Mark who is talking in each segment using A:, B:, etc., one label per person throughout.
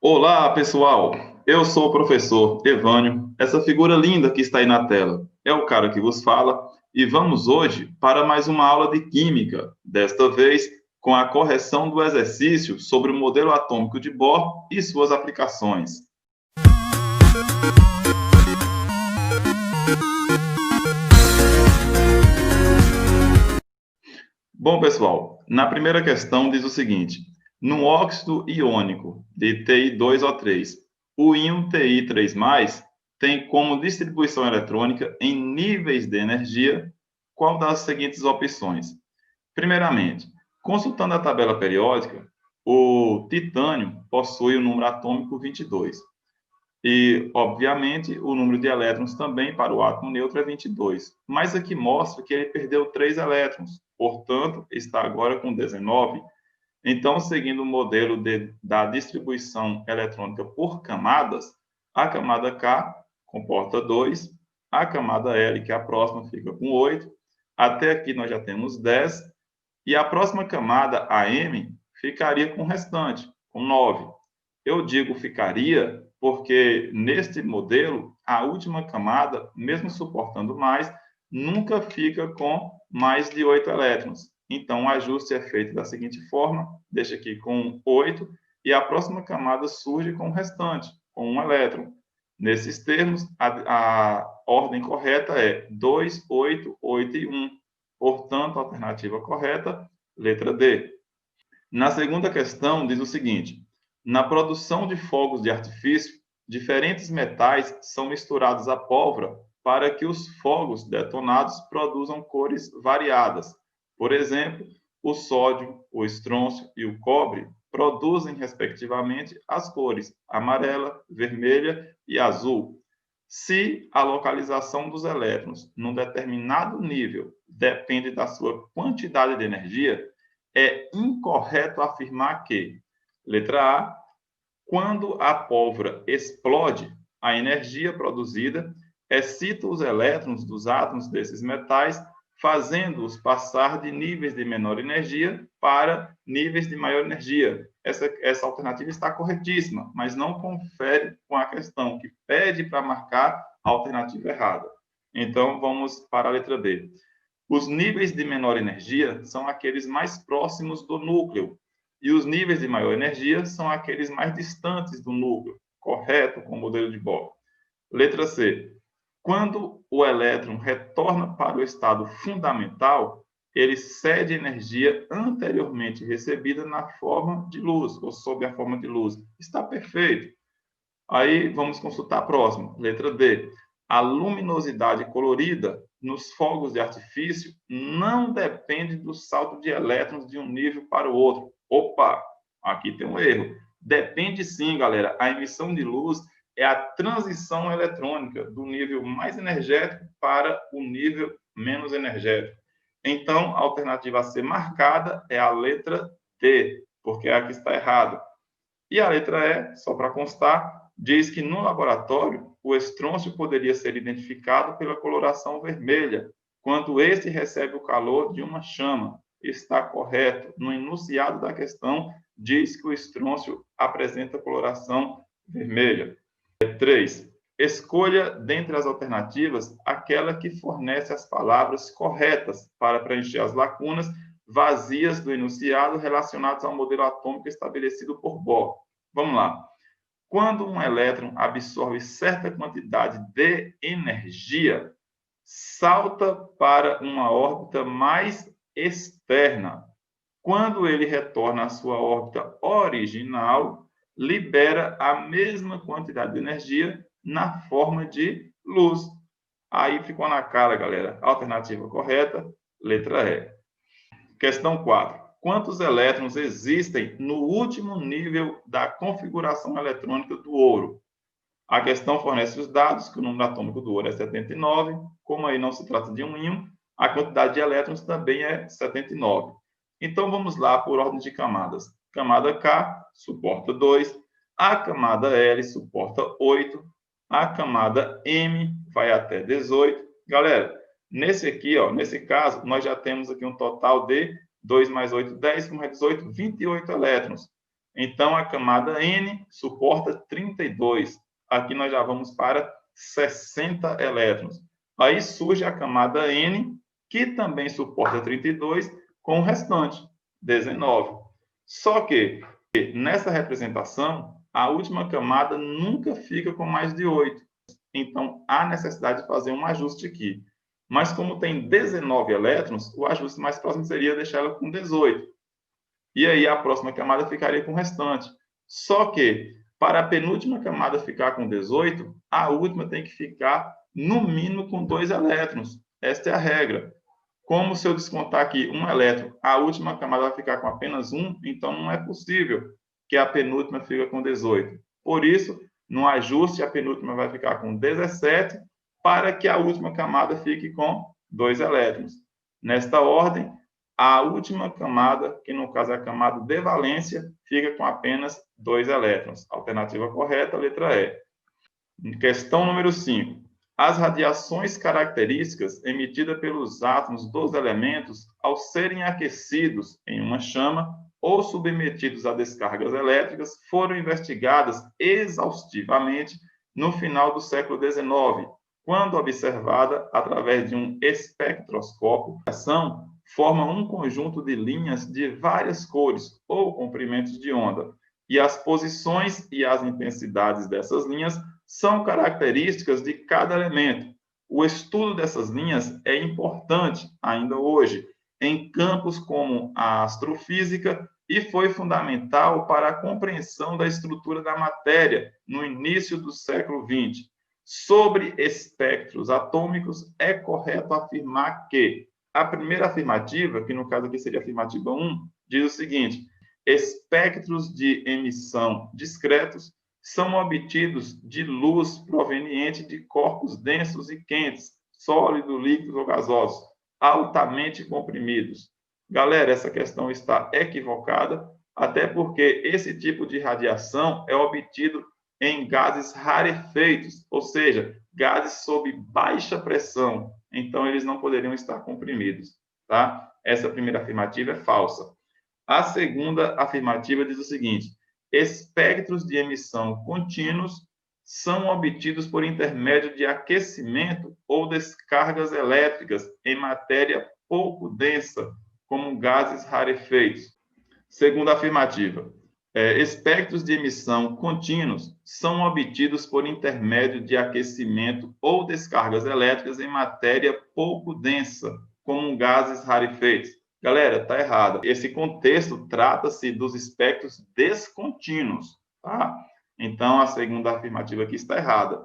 A: Olá, pessoal! Eu sou o professor Evânio. Essa figura linda que está aí na tela é o cara que vos fala e vamos hoje para mais uma aula de Química, desta vez com a correção do exercício sobre o modelo atômico de Bohr e suas aplicações. Bom, pessoal, na primeira questão diz o seguinte: no óxido iônico de Ti2O3, o íon Ti3+, tem como distribuição eletrônica em níveis de energia qual das seguintes opções? Primeiramente, consultando a tabela periódica, o titânio possui o número atômico 22. E, obviamente, o número de elétrons também para o átomo neutro é 22. Mas aqui mostra que ele perdeu 3 elétrons, portanto, está agora com 19. Então, seguindo o modelo da distribuição eletrônica por camadas, a camada K comporta 2, a camada L, que é a próxima, fica com 8, até aqui nós já temos 10, e a próxima camada, a M, ficaria com o restante, com 9. Eu digo ficaria porque, neste modelo, a última camada, mesmo suportando mais, nunca fica com mais de 8 elétrons. Então, o ajuste é feito da seguinte forma, deixa aqui com 8, e a próxima camada surge com o restante, com 1 elétron. Nesses termos, a ordem correta é 2, 8, 8 e 1. Portanto, a alternativa correta, letra D. Na segunda questão, diz o seguinte: na produção de fogos de artifício, diferentes metais são misturados à pólvora para que os fogos detonados produzam cores variadas. Por exemplo, o sódio, o estrôncio e o cobre produzem, respectivamente, as cores amarela, vermelha e azul. Se a localização dos elétrons num determinado nível depende da sua quantidade de energia, é incorreto afirmar que, letra A, quando a pólvora explode, a energia produzida excita os elétrons dos átomos desses metais, fazendo-os passar de níveis de menor energia para níveis de maior energia. Essa alternativa está corretíssima, mas não confere com a questão, que pede para marcar a alternativa errada. Então, vamos para a letra B. Os níveis de menor energia são aqueles mais próximos do núcleo, e os níveis de maior energia são aqueles mais distantes do núcleo, correto com o modelo de Bohr. Letra C. Quando o elétron retorna para o estado fundamental, ele cede energia anteriormente recebida na forma de luz, ou sob a forma de luz. Está perfeito. Aí vamos consultar a próxima, letra D. A luminosidade colorida nos fogos de artifício não depende do salto de elétrons de um nível para o outro. Opa, aqui tem um erro. Depende sim, galera. A emissão de luz é a transição eletrônica do nível mais energético para o nível menos energético. Então, a alternativa a ser marcada é a letra D, porque aqui está errado. E a letra E, só para constar, diz que no laboratório o estrôncio poderia ser identificado pela coloração vermelha, quando este recebe o calor de uma chama. Está correto. No enunciado da questão, diz que o estrôncio apresenta coloração vermelha. 3. Escolha dentre as alternativas aquela que fornece as palavras corretas para preencher as lacunas vazias do enunciado relacionados ao modelo atômico estabelecido por Bohr. Vamos lá. Quando um elétron absorve certa quantidade de energia, salta para uma órbita mais externa. Quando ele retorna à sua órbita original, libera a mesma quantidade de energia na forma de luz. Aí ficou na cara, galera. Alternativa correta, letra E. Questão 4. Quantos elétrons existem no último nível da configuração eletrônica do ouro? A questão fornece os dados que o número atômico do ouro é 79. Como aí não se trata de um íon, a quantidade de elétrons também é 79. Então, vamos lá por ordem de camadas. Camada K suporta 2, a camada L suporta 8, a camada M vai até 18. Galera, nesse caso, nós já temos aqui um total de 2 mais 8, 10, com mais 18, 28 elétrons. Então, a camada N suporta 32. Aqui nós já vamos para 60 elétrons. Aí surge a camada N, que também suporta 32, com o restante, 19. Só que, nessa representação, a última camada nunca fica com mais de 8. Então, há necessidade de fazer um ajuste aqui. Mas como tem 19 elétrons, o ajuste mais próximo seria deixar ela com 18. E aí a próxima camada ficaria com o restante. Só que, para a penúltima camada ficar com 18, a última tem que ficar, no mínimo, com 2 elétrons. Esta é a regra. Como se eu descontar aqui um elétron, a última camada vai ficar com apenas 1, então não é possível que a penúltima fique com 18. Por isso, no ajuste, a penúltima vai ficar com 17, para que a última camada fique com 2 elétrons. Nesta ordem, a última camada, que no caso é a camada de valência, fica com apenas 2 elétrons. Alternativa correta, letra E. Questão número 5. As radiações características emitidas pelos átomos dos elementos ao serem aquecidos em uma chama ou submetidos a descargas elétricas foram investigadas exaustivamente no final do século XIX, quando observada através de um espectroscópio. A radiação forma um conjunto de linhas de várias cores ou comprimentos de onda, e as posições e as intensidades dessas linhas são características de cada elemento. O estudo dessas linhas é importante ainda hoje em campos como a astrofísica e foi fundamental para a compreensão da estrutura da matéria no início do século XX. Sobre espectros atômicos, é correto afirmar que a primeira afirmativa, que no caso aqui seria a afirmativa 1, diz o seguinte: espectros de emissão discretos são obtidos de luz proveniente de corpos densos e quentes, sólidos, líquidos ou gasosos, altamente comprimidos. Galera, essa questão está equivocada, até porque esse tipo de radiação é obtido em gases rarefeitos, ou seja, gases sob baixa pressão. Então, eles não poderiam estar comprimidos, tá? Essa primeira afirmativa é falsa. A segunda afirmativa diz o seguinte: espectros de emissão contínuos são obtidos por intermédio de aquecimento ou descargas elétricas em matéria pouco densa, como gases rarefeitos. Segunda afirmativa: espectros de emissão contínuos são obtidos por intermédio de aquecimento ou descargas elétricas em matéria pouco densa, como gases rarefeitos. Galera, tá errado. Esse contexto trata-se dos espectros descontínuos, tá? Então, a segunda afirmativa aqui está errada.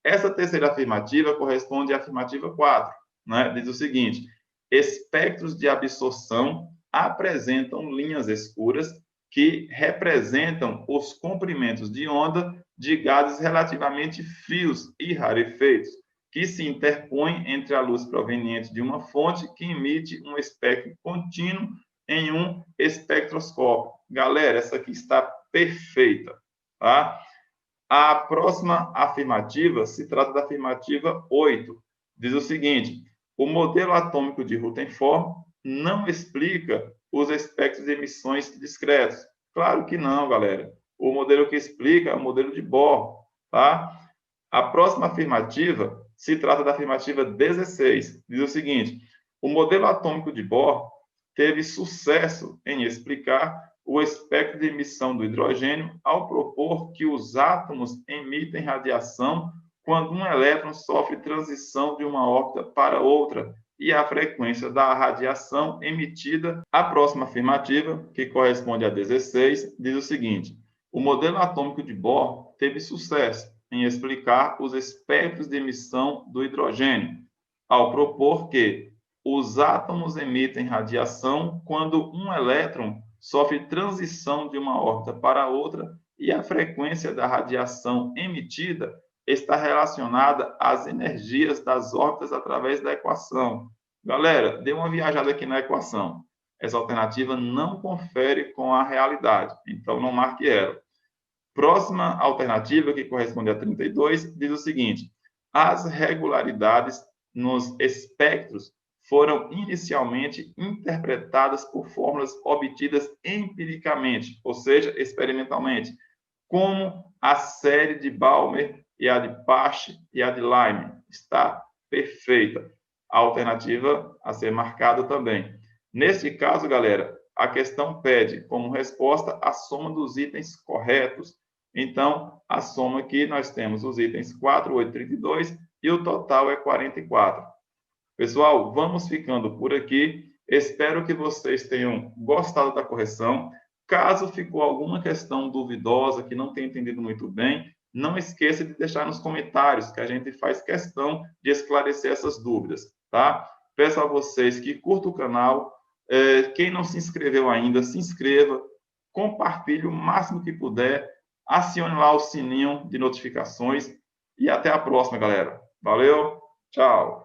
A: Essa terceira afirmativa corresponde à afirmativa 4, né? Diz o seguinte: espectros de absorção apresentam linhas escuras que representam os comprimentos de onda de gases relativamente frios e rarefeitos, que se interpõe entre a luz proveniente de uma fonte que emite um espectro contínuo em um espectroscópio. Galera, essa aqui está perfeita, tá? A próxima afirmativa se trata da afirmativa 8. Diz o seguinte: o modelo atômico de Rutherford não explica os espectros de emissões discretos. Claro que não, galera. O modelo que explica é o modelo de Bohr, tá? A próxima afirmativa se trata da afirmativa 16. Diz o seguinte: o modelo atômico de Bohr teve sucesso em explicar o espectro de emissão do hidrogênio ao propor que os átomos emitem radiação quando um elétron sofre transição de uma órbita para outra e a frequência da radiação emitida. A próxima afirmativa, que corresponde a 16, diz o seguinte: o modelo atômico de Bohr teve sucesso em explicar os espectros de emissão do hidrogênio, ao propor que os átomos emitem radiação quando um elétron sofre transição de uma órbita para outra e a frequência da radiação emitida está relacionada às energias das órbitas através da equação. Galera, dê uma viajada aqui na equação. Essa alternativa não confere com a realidade, então não marque ela. Próxima alternativa, que corresponde a 32, diz o seguinte: as regularidades nos espectros foram inicialmente interpretadas por fórmulas obtidas empiricamente, ou seja, experimentalmente, como a série de Balmer e a de Pasch e a de Lyman. Está perfeita. A alternativa a ser marcada também. Neste caso, galera, a questão pede como resposta a soma dos itens corretos. Então, a soma aqui nós temos os itens 4, 8, 32 e o total é 44. Pessoal, vamos ficando por aqui. Espero que vocês tenham gostado da correção. Caso ficou alguma questão duvidosa, que não tenha entendido muito bem, não esqueça de deixar nos comentários, que a gente faz questão de esclarecer essas dúvidas, tá? Peço a vocês que curtam o canal. Quem não se inscreveu ainda, se inscreva, compartilhe o máximo que puder, acione lá o sininho de notificações e até a próxima, galera. Valeu, tchau!